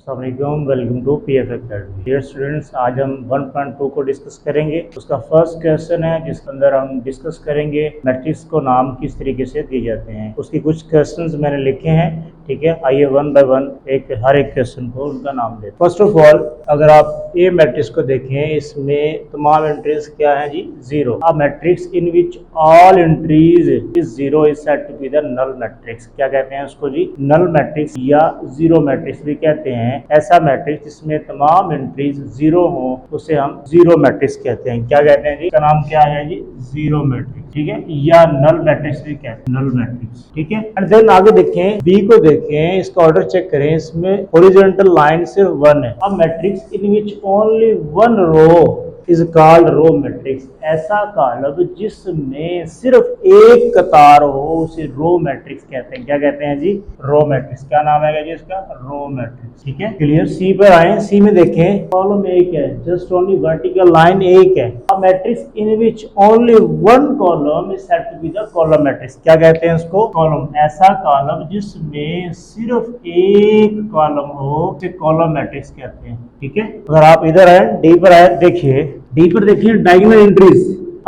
अस्सलाम वालेकुम, welcome to PF academy. Dear students, आज हम 1.2 को डिस्कस करेंगे। उसका फर्स्ट क्वेश्चन है जिसके अंदर हम डिस्कस करेंगे मैट्रिक्स को नाम किस तरीके से दिए जाते हैं। उसकी कुछ क्वेश्चंस मैंने लिखे हैं, ठीक है। आइए वन बाय वन हर एक क्वेश्चन को उनका नाम दें। फर्स्ट ऑफ ऑल, अगर आप ए मैट्रिक्स को देखें, इसमें तमाम एंट्रीज क्या है जी? Zero. A matrix in which all entries is zero is said to be the null matrix. क्या कहते हैं उसको जी? नल मैट्रिक्स या जीरो मैट्रिक्स भी कहते हैं। ऐसा मैट्रिक्स जिसमें तमाम एंट्रीज जीरो हो उसे हम जीरो मैट्रिक्स कहते हैं। क्या कहते हैं जी? इसका नाम क्या है जी? जीरो मैट्रिक्स, ठीक है। या नल मैट्रिक्स भी कहते हैं, नल मैट्रिक्स, ठीक है। एंड देन आगे देखें, बी को देखें, इसका ऑर्डर चेक करें। इसमें हॉरिजॉन्टल लाइन सिर्फ वन है। अब matrix in which only one row is called row matrix. ऐसा कॉलम जिसमें सिर्फ एक कतार हो उसे रो मैट्रिक्स कहते हैं। क्या कहते हैं जी? Row matrix. क्या नाम है जी इसका? रो मैट्रिक्स, ठीक है। क्लियर। सी पर आए, सी में देखें, कॉलम एक है, जस्ट ओनली वर्टिकल लाइन एक है। A matrix in which only one column is said to be the column matrix. क्या कहते हैं इसको? कॉलम। ऐसा कॉलम जिसमें सिर्फ एक कॉलम हो उसे कॉलम मैट्रिक्स कहते हैं, ठीक है। अगर आप इधर आए, डी पर आए, देखिए डी पर देखिए, diagonal entries.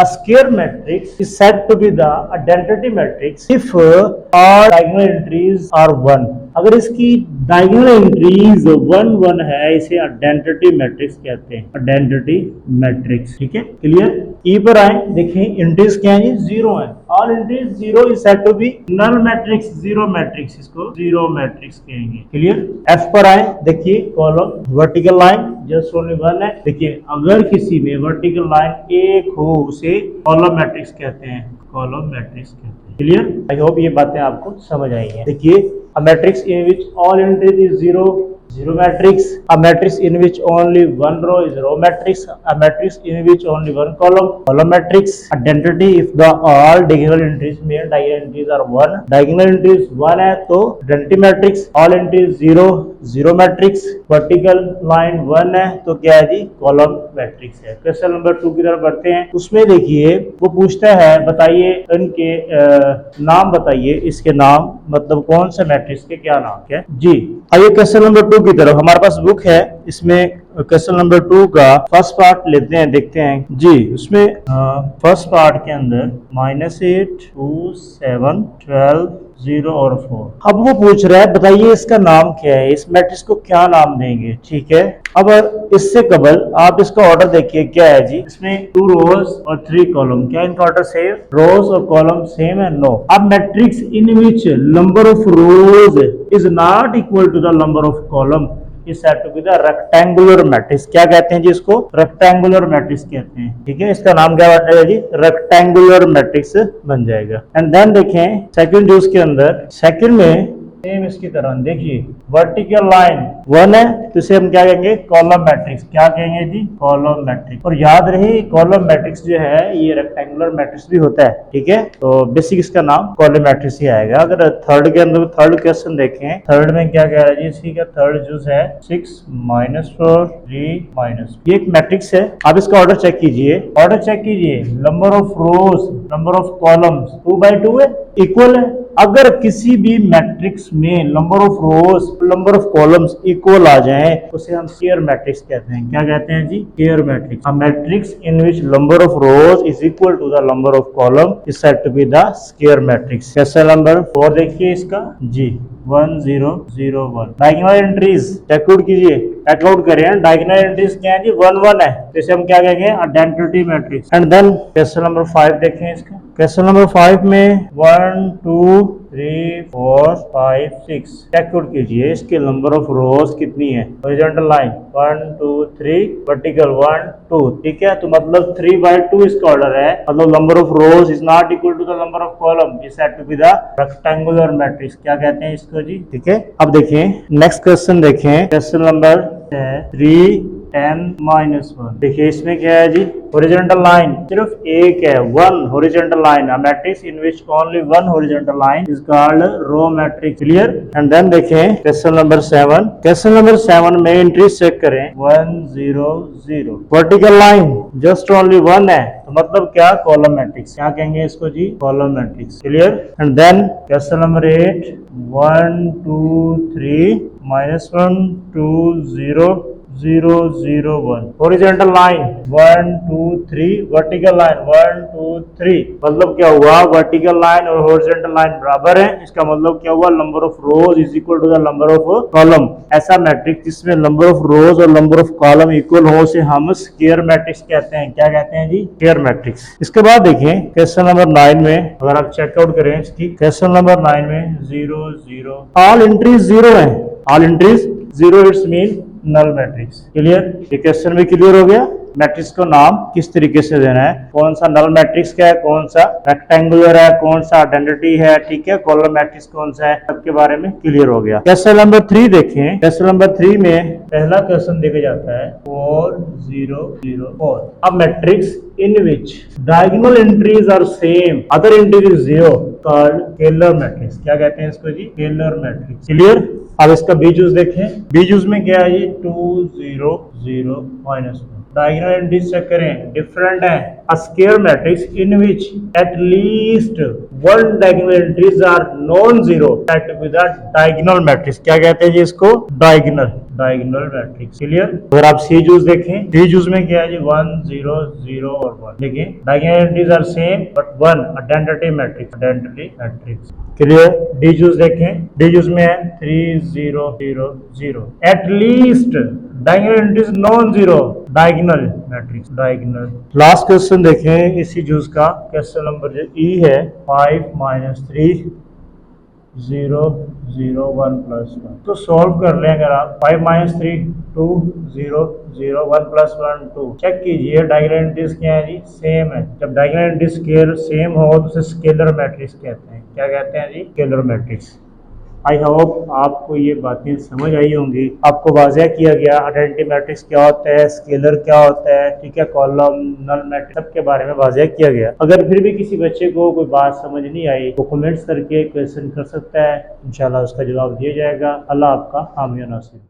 A square matrix is said to be the identity matrix if all diagonal entries are 1. अगर इसकी डायगोनल एंट्रीज 1 1 है, इसे आइडेंटिटी मैट्रिक्स कहते हैं। आइडेंटिटी मैट्रिक्स, ठीक है। क्लियर। ई पर आए, देखें एंट्रीज क्या है? जीरो है। All entries zero is said to be null matrix, zero matrix, इसको जीरो मैट्रिक्स कहेंगे। क्लियर। एफ पर आए, देखिए column vertical line just only one है। देखिए अगर किसी में वर्टिकल लाइन एक हो उसे कॉलम मैट्रिक्स कहते हैं, कॉलम मैट्रिक्स कहते हैं। क्लियर। आई होप ये बातें आपको समझ आई हैं। देखिए, अ matrix in which all entries is zero, zero matrix. A matrix in which only one row is row matrix. A matrix in which only one column, column matrix. Identity if the all diagonal entries में diagonal entries are one. Diagonal entries one है तो identity matrix. All entries zero, zero matrix. Vertical line one है तो क्या है जी? column matrix है। Question number 2 की तरफ बढ़ते हैं। उसमें देखिए वो पूछता है, बताइए इनके नाम बताइए, इसके नाम, मतलब कौन से मैट्रिक्स के क्या नाम क्या जी। आइए क्वेश्चन नंबर 2 की तरफ। हमारे पास बुक है, इसमें क्वेश्चन नंबर 2 का फर्स्ट पार्ट लेते हैं, देखते हैं जी। उसमें फर्स्ट पार्ट के अंदर -8 2 7 12 0 और 4। अब वो पूछ रहा है बताइए इसका नाम क्या है, इस मैट्रिक्स को क्या नाम देंगे, ठीक है। अब इससे कबल आप इसका ऑर्डर देखिए क्या है जी। इसमें 2 रोज और 3 कॉलम, क्या इनका ऑर्डर सेम? रोज और कॉलम सेम है? नो। अब matrix in which number of rows is not equal to the number of column is said to be the rectangular matrix. क्या कहते हैं जी इसको? रेक्टेंगुलर मैट्रिक्स कहते हैं, ठीक है। इसका नाम क्या बनेगा जी? रेक्टेंगुलर मैट्रिक्स बन जाएगा। एंड देन देखें सेकंड यूज के अंदर, सेकंड में सेम इसकी तरह देखिए वर्टिकल लाइन वन है तो इसे हम क्या कहेंगे? Column matrix. क्या कहेंगे जी? Column matrix. और याद रहे कॉलम मैट्रिक्स जो है ये रेक्टेंगुलर मैट्रिक्स भी होता है, ठीक है। तो बेसिक इसका नाम कॉलम मैट्रिक्स ही आएगा। अगर थर्ड के अंदर थर्ड क्वेश्चन देखें, थर्ड में क्या कह रहा है जी? इसी का थर्ड यूज है 6 -4 3 -, ये एक मैट्रिक्स है। आप इसका ऑर्डर चेक कीजिए, ऑर्डर चेक कीजिए। Number of rows, number of columns 2/2 है, इक्वल है। अगर किसी भी मैट्रिक्स में number of rows, number of columns equal आ जाएं उसे हम स्क्वायर मैट्रिक्स कहते हैं। क्या कहते हैं जी? Square matrix. A matrix in which number of rows is equal to the number of column is said to be the square matrix. Question number 4 देखिए इसका जी, 1 0 0 1। डायगोनल एंट्रीज चेकआउट कीजिए, चेकआउट करें। डायगोनल एंट्रीज क्या है जी? 1 1 है, जैसे हम क्या कहेंगे? Identity matrix. And then question number 5 देखें इसका। क्वेश्चन नंबर 5 में 1 2 3 4 5 6 चेकआउट कीजिए, इसके नंबर ऑफ रोज कितनी है? हॉरिजॉन्टल लाइन 1 2 3, वर्टिकल 1 2, ठीक है। तो मतलब 3/2 इसका ऑर्डर है, मतलब number of rows is not equal to the number of column is said to be the rectangular matrix. क्या कहते हैं इसको जी, ठीक है। अब देखिए नेक्स्ट क्वेश्चन देखें, क्वेश्चन नंबर 3 10 -1। देखिए इसमें क्या है जी? हॉरिजॉन्टल लाइन सिर्फ एक है, one horizontal line. A matrix in which only one horizontal line is called row matrix. Clear. And then देखें क्वेश्चन नंबर 7। क्वेश्चन नंबर 7 में एंट्रीज चेक करें, 1 0 0। Vertical line just only one है तो मतलब क्या, कॉलम मैट्रिक्स। क्या कहेंगे इसको जी, column matrix. Clear. And then question number 8, 1 2 3 -1 2 0 0 0 1 horizontal line 1 2 3, vertical line 1 2 3। मतलब क्या हुआ, वर्टिकल लाइन और हॉरिजॉन्टल लाइन बराबर है। इसका मतलब क्या हुआ, number of rows is equal to the number of column. ऐसा मैट्रिक्स जिसमें नंबर ऑफ रोज और नंबर ऑफ कॉलम इक्वल हो से हम स्क्वायर मैट्रिक्स कहते हैं। क्या कहते हैं जी, स्क्वायर मैट्रिक्स। इसके बाद देखें क्वेश्चन नंबर 9 में, अगर आप चेकआउट करें इसकी, क्वेश्चन नंबर 9 में 0 0 ऑल एंट्रीज जीरो है। All entries zero, it's mean null matrix. Clear. ये क्वेश्चन भी क्लियर हो गया। मैट्रिक्स को नाम किस तरीके से देना है, कौन सा नल मैट्रिक्स क्या है, कौन सा रेक्टेंगुलर है, कौन सा आइडेंटिटी है, ठीक है, कॉलम मैट्रिक्स कौन सा है, सबके बारे में क्लियर हो गया। क्वेश्चन नंबर 3 देखें। क्वेश्चन नंबर 3 में पहला क्वेश्चन देखा जाता है 4 0 0 4। अब matrix in which diagonal entries are same, other entry is 0 called scalar matrix. क्या कहते हैं इसको जी, स्केलर मैट्रिक्स। क्लियर। अब इसका बीजूस देखें। बीजूस में क्या है, 2 0 0 -1। डायगोनल एंट्रीज चेक करें, डिफरेंट है। A square matrix in which at least one diagonal entries are non zero that with a diagonal matrix. क्या कहते हैं जी इसको, डायगोनल मैट्रिक्स। क्लियर। अगर आप सी जूस देखें, सी जूस में क्या है जी, 1 0 0 और 1। देखिए diagonal entries are same but 1 identity matrix. Clear. डी जूस देखें, डी जूस में है 3 0 0 0। At least diagonal entries non zero, diagonal matrix, diagonal. Last question देखें इसी जूस का, क्वेश्चन नंबर जो ई है 5 -3 0 0 1 +1। तो सॉल्व कर लें अगर आप, 5 -3 2 0 0 1 +1 2। चेक कीजिए डायगोनल एंट्रीज क्या है जी, सेम है। जब डायगोनल एंट्रीज स्केलर सेम हो तो उसे स्केलर मैट्रिक्स कहते हैं। क्या कहते हैं जी, स्केलर मैट्रिक्स। आई होप आपको ये बातें समझ आई होंगी। आपको वाज़ह किया गया आइडेंटिटी मैट्रिक्स क्या होता है, स्केलर क्या होता है, ठीक है, कॉलम, नल मैट्रिक्स, सब के बारे में वाज़ह किया गया। अगर फिर भी किसी बच्चे को कोई बात समझ नहीं आई तो कमेंट्स करके क्वेश्चन कर सकता है, इंशाल्लाह उसका जवाब दिया जाएगा। अल्लाह आपका हामी नासिर।